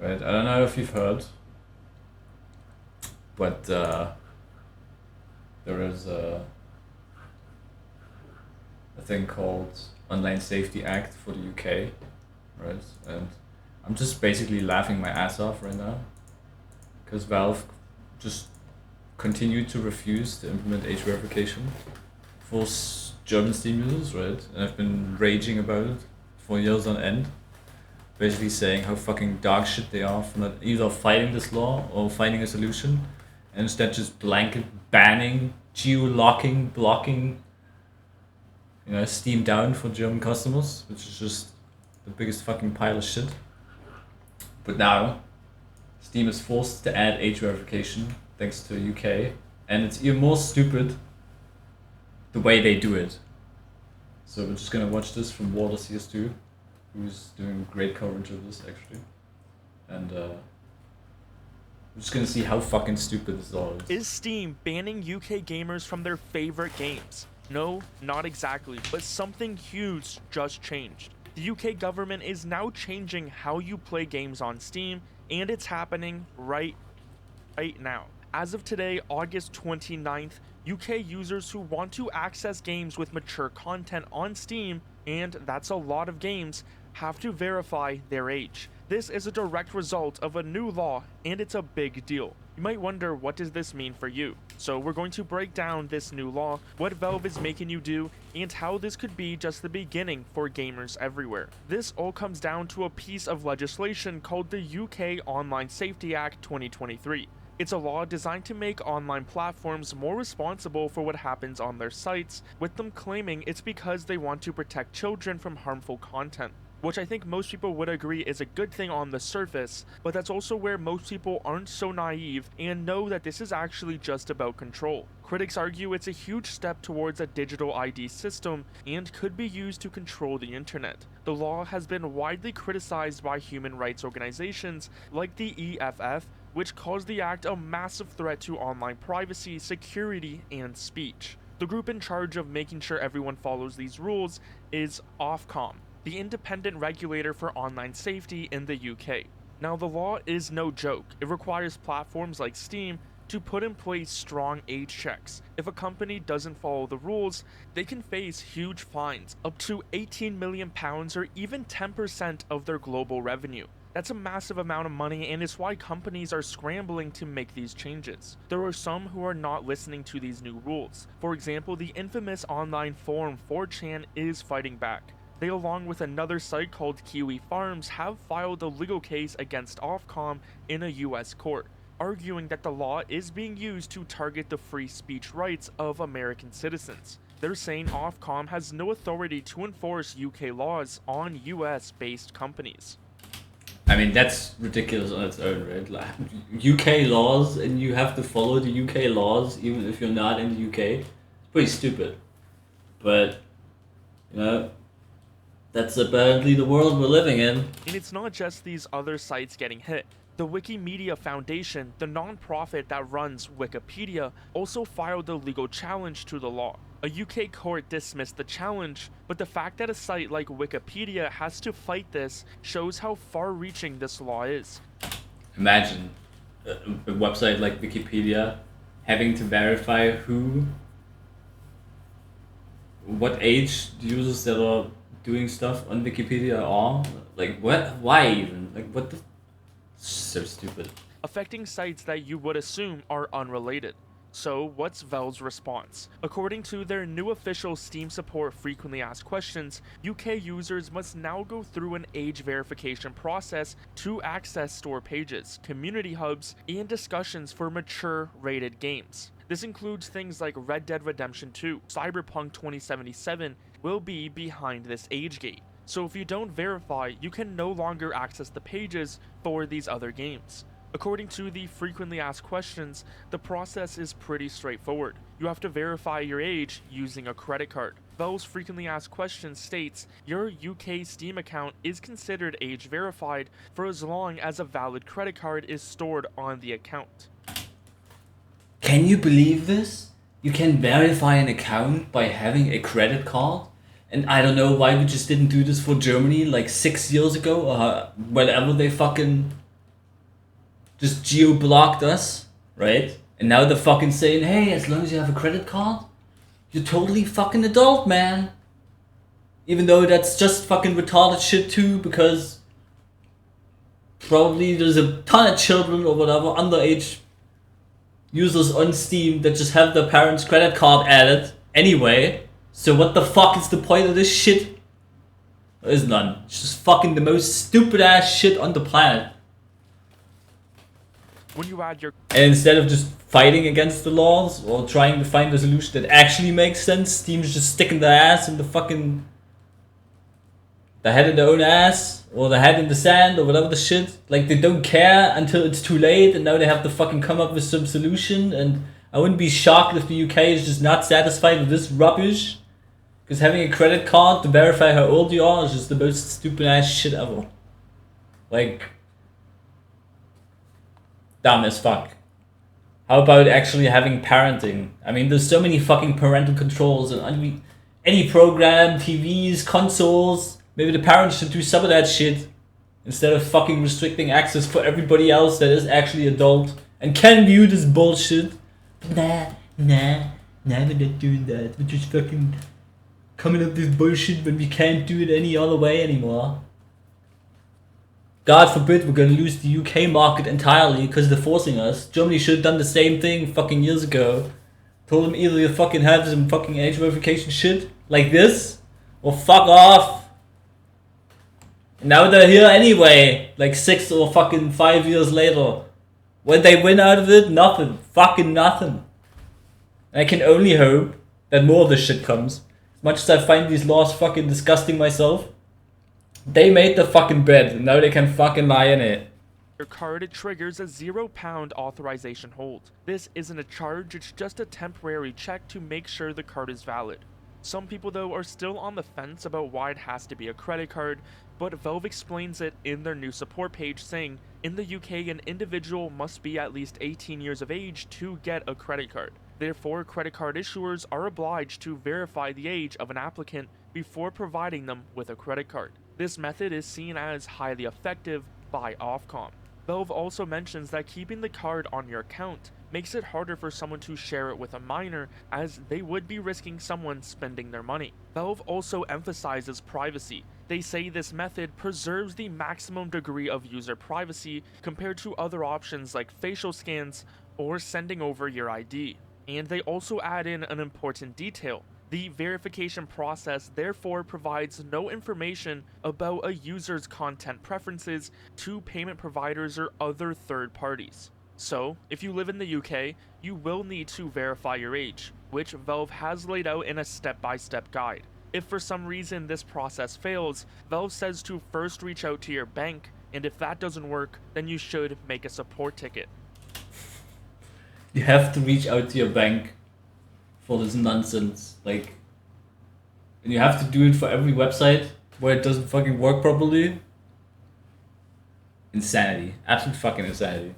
right? I don't know if you've heard, but there is a thing called Online Safety Act for the UK, right? And I'm just basically laughing my ass off right now because Valve just continued to refuse to implement age verification for German Steam users, right? And I've been raging about it for years on end, basically saying how fucking dog shit they are for not either fighting this law or finding a solution, and instead just blanket banning, geo-locking, blocking, Steam down for German customers, which is just the biggest fucking pile of shit. But now, Steam is forced to add age verification thanks to UK, and it's even more stupid the way they do it. So we're just gonna watch this from Water CS2, who's doing great coverage of this actually, and we're just gonna see how fucking stupid this all is. Is Steam banning UK gamers from their favorite games? No, not exactly, but something huge just changed. The UK government is now changing how you play games on Steam, and it's happening right now. As of today, August 29th, UK users who want to access games with mature content on Steam, and that's a lot of games, have to verify their age. This is a direct result of a new law, and it's a big deal. You might wonder, what does this mean for you? So we're going to break down this new law, what Valve is making you do, and how this could be just the beginning for gamers everywhere. This all comes down to a piece of legislation called the UK Online Safety Act 2023. It's a law designed to make online platforms more responsible for what happens on their sites, with them claiming it's because they want to protect children from harmful content, which I think most people would agree is a good thing on the surface, but that's also where most people aren't so naive and know that this is actually just about control. Critics argue it's a huge step towards a digital ID system and could be used to control the internet. The law has been widely criticized by human rights organizations like the EFF, which calls the act a massive threat to online privacy, security, and speech. The group in charge of making sure everyone follows these rules is Ofcom, the independent regulator for online safety in the UK. Now, the law is no joke. It requires platforms like Steam to put in place strong age checks. If a company doesn't follow the rules, they can face huge fines, up to £18 million or even 10% of their global revenue. That's a massive amount of money, and it's why companies are scrambling to make these changes. There are some who are not listening to these new rules. For example, the infamous online forum 4chan is fighting back. They, along with another site called Kiwi Farms, have filed a legal case against Ofcom in a US court, arguing that the law is being used to target the free speech rights of American citizens. They're saying Ofcom has no authority to enforce UK laws on US-based companies. I mean, that's ridiculous on its own, right? Like, UK laws, and you have to follow the UK laws even if you're not in the UK. It's pretty stupid. But, that's apparently the world we're living in. And it's not just these other sites getting hit. The Wikimedia Foundation, the non-profit that runs Wikipedia, also filed a legal challenge to the law. A UK court dismissed the challenge, but the fact that a site like Wikipedia has to fight this shows how far-reaching this law is. Imagine a website like Wikipedia having to verify what age the users that are doing stuff on Wikipedia are. Like, what? Why even? Like, what the? So stupid. Affecting sites that you would assume are unrelated. So, what's Valve's response? According to their new official Steam support frequently asked questions, UK users must now go through an age verification process to access store pages, community hubs, and discussions for mature rated games. This includes things like Red Dead Redemption 2, Cyberpunk 2077 will be behind this age gate. So if you don't verify, you can no longer access the pages for these other games. According to the frequently asked questions, the process is pretty straightforward. You have to verify your age using a credit card. Valve's frequently asked questions states, your UK Steam account is considered age verified for as long as a valid credit card is stored on the account. Can you believe this? You can verify an account by having a credit card? And I don't know why we just didn't do this for Germany like 6 years ago or whenever they fucking just geo-blocked us, right? And now they're fucking saying, hey, as long as you have a credit card, you're totally fucking adult, man. Even though that's just fucking retarded shit too, because probably there's a ton of children or whatever, underage users on Steam that just have their parents' credit card added anyway. So what the fuck is the point of this shit? There is none. It's just fucking the most stupid ass shit on the planet. When you add your... And instead of just fighting against the laws or trying to find a solution that actually makes sense, Steam's just sticking their ass in the fucking... the head in their own ass, or the head in the sand, or whatever the shit. Like, they don't care until it's too late, and now they have to fucking come up with some solution, and I wouldn't be shocked if the UK is just not satisfied with this rubbish. Because having a credit card to verify how old you are is just the most stupid ass shit ever. Like, dumb as fuck. How about actually having parenting? I mean, there's so many fucking parental controls and any program, TVs, consoles. Maybe the parents should do some of that shit instead of fucking restricting access for everybody else that is actually adult and can view this bullshit. Nah, we're not doing that. We're just fucking coming up with this bullshit when we can't do it any other way anymore. God forbid we're gonna lose the UK market entirely because they're forcing us. Germany should have done the same thing fucking years ago. Told them either you fucking have some fucking age verification shit like this, or fuck off. And now they're here anyway, like 6 or fucking 5 years later. When they win out of it, nothing. Fucking nothing. And I can only hope that more of this shit comes. As much as I find these laws fucking disgusting myself, they made the fucking bed, and now they can fucking lie in it. Your card, it triggers a £0 authorization hold. This isn't a charge, it's just a temporary check to make sure the card is valid. Some people though are still on the fence about why it has to be a credit card, but Valve explains it in their new support page saying, in the UK an individual must be at least 18 years of age to get a credit card. Therefore, credit card issuers are obliged to verify the age of an applicant before providing them with a credit card. This method is seen as highly effective by Ofcom. Valve also mentions that keeping the card on your account makes it harder for someone to share it with a minor, as they would be risking someone spending their money. Valve also emphasizes privacy. They say this method preserves the maximum degree of user privacy compared to other options like facial scans or sending over your ID. And they also add in an important detail. The verification process therefore provides no information about a user's content preferences to payment providers or other third parties. So, if you live in the UK, you will need to verify your age, which Valve has laid out in a step-by-step guide. If for some reason this process fails, Valve says to first reach out to your bank, and if that doesn't work, then you should make a support ticket. You have to reach out to your bank for this nonsense, like, and you have to do it for every website where it doesn't fucking work properly. Insanity. Absolute fucking insanity.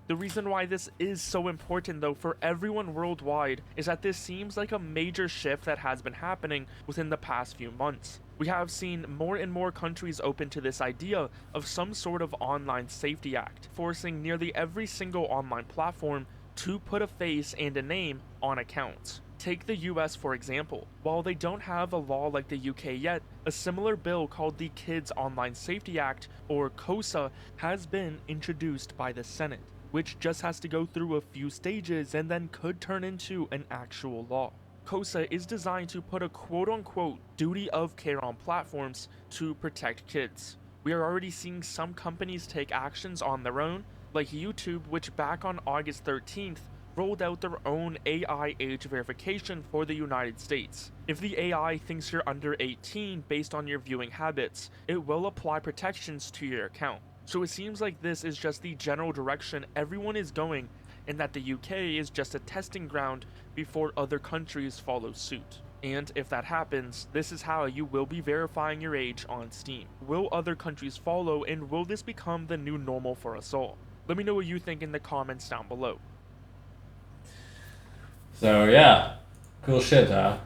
The reason why this is so important though for everyone worldwide is that this seems like a major shift that has been happening within the past few months. We have seen more and more countries open to this idea of some sort of online safety act, forcing nearly every single online platform to put a face and a name on accounts. Take the US for example. While they don't have a law like the UK yet, a similar bill called the Kids Online Safety Act, or KOSA, has been introduced by the Senate, which just has to go through a few stages and then could turn into an actual law. KOSA is designed to put a quote-unquote duty of care on platforms to protect kids. We are already seeing some companies take actions on their own, like YouTube, which back on August 13th rolled out their own AI age verification for the United States. If the AI thinks you're under 18 based on your viewing habits, it will apply protections to your account. So it seems like this is just the general direction everyone is going, and that the UK is just a testing ground before other countries follow suit. And if that happens, this is how you will be verifying your age on Steam. Will other countries follow, and will this become the new normal for us all? Let me know what you think in the comments down below. So yeah, cool shit, huh?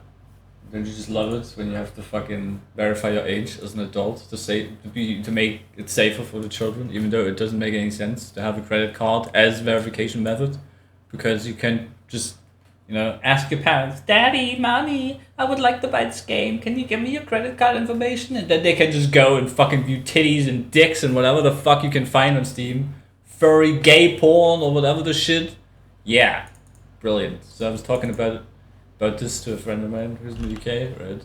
Don't you just love it when you have to fucking verify your age as an adult to make it safer for the children, even though it doesn't make any sense to have a credit card as verification method, because you can just, ask your parents, Daddy, Mommy, I would like to buy this game. Can you give me your credit card information? And then they can just go and fucking view titties and dicks and whatever the fuck you can find on Steam, furry gay porn or whatever the shit. Yeah, brilliant. So I was talking about this to a friend of mine who's in the UK, right?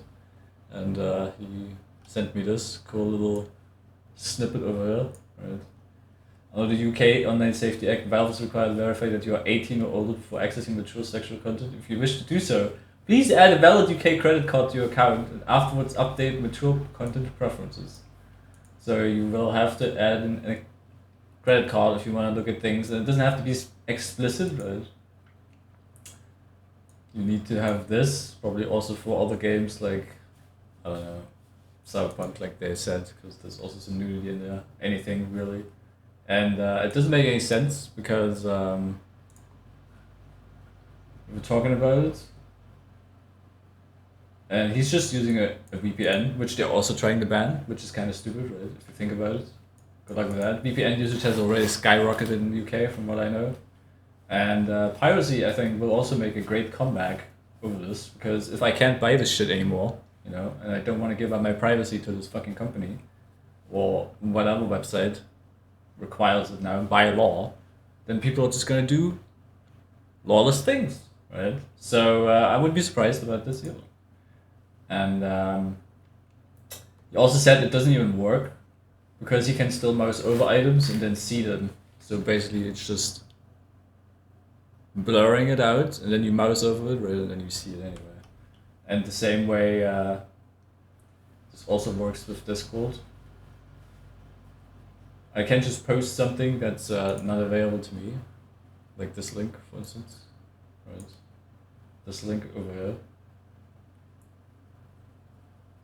And he sent me this cool little snippet over here, right? Under the UK Online Safety Act, Valve is required to verify that you are 18 or older before accessing mature sexual content. If you wish to do so, please add a valid UK credit card to your account and afterwards update mature content preferences. So you will have to add a credit card if you want to look at things, and it doesn't have to be explicit, right? You need to have this, probably also for other games like, I don't know, Cyberpunk, like they said, because there's also some nudity in there. Anything, really. And it doesn't make any sense, because we were talking about it, and he's just using a VPN, which they're also trying to ban, which is kind of stupid, right, if you think about it. Good luck with that. VPN usage has already skyrocketed in the UK, from what I know. And piracy, I think, will also make a great comeback over this, because if I can't buy this shit anymore, and I don't want to give up my privacy to this fucking company, or whatever website requires it now by law, then people are just going to do lawless things, right? So I wouldn't be surprised about this either. And he also said it doesn't even work, because you can still mouse over items and then see them. So basically it's just blurring it out, and then you mouse over it, right, and then you see it anyway. And the same way this also works with Discord. I can just post something that's not available to me, like this link, for instance, right? This link over here.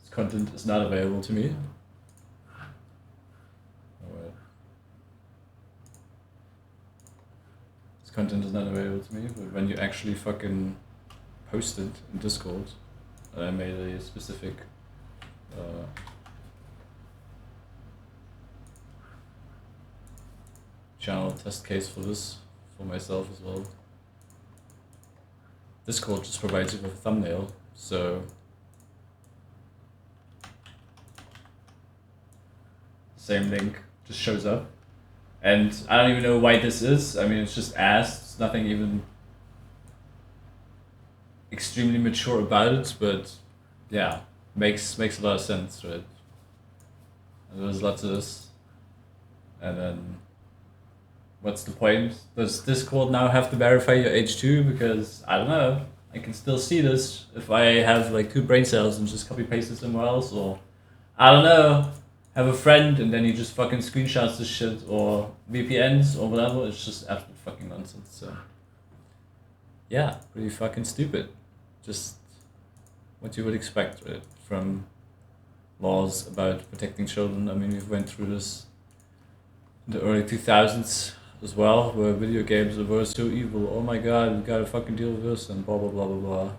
This content is not available to me. Content is not available to me, but when you actually fucking post it in Discord, I made a specific channel test case for this, for myself as well. Discord just provides you with a thumbnail, so same link just shows up. And I don't even know why this is. I mean, it's just asked. It's nothing even extremely mature about it, but yeah, makes a lot of sense, right? And there's lots of this. And then, what's the point? Does Discord now have to verify your age too? Because, I don't know, I can still see this if I have like 2 brain cells and just copy paste it somewhere else, or I don't know. Have a friend and then he just fucking screenshots this shit, or VPNs or whatever. It's just absolute fucking nonsense. So yeah, pretty fucking stupid. Just what you would expect, right, from laws about protecting children. I mean, we went through this in the early 2000s as well, where video games were so evil. Oh my god, we gotta fucking deal with this and blah blah blah blah blah.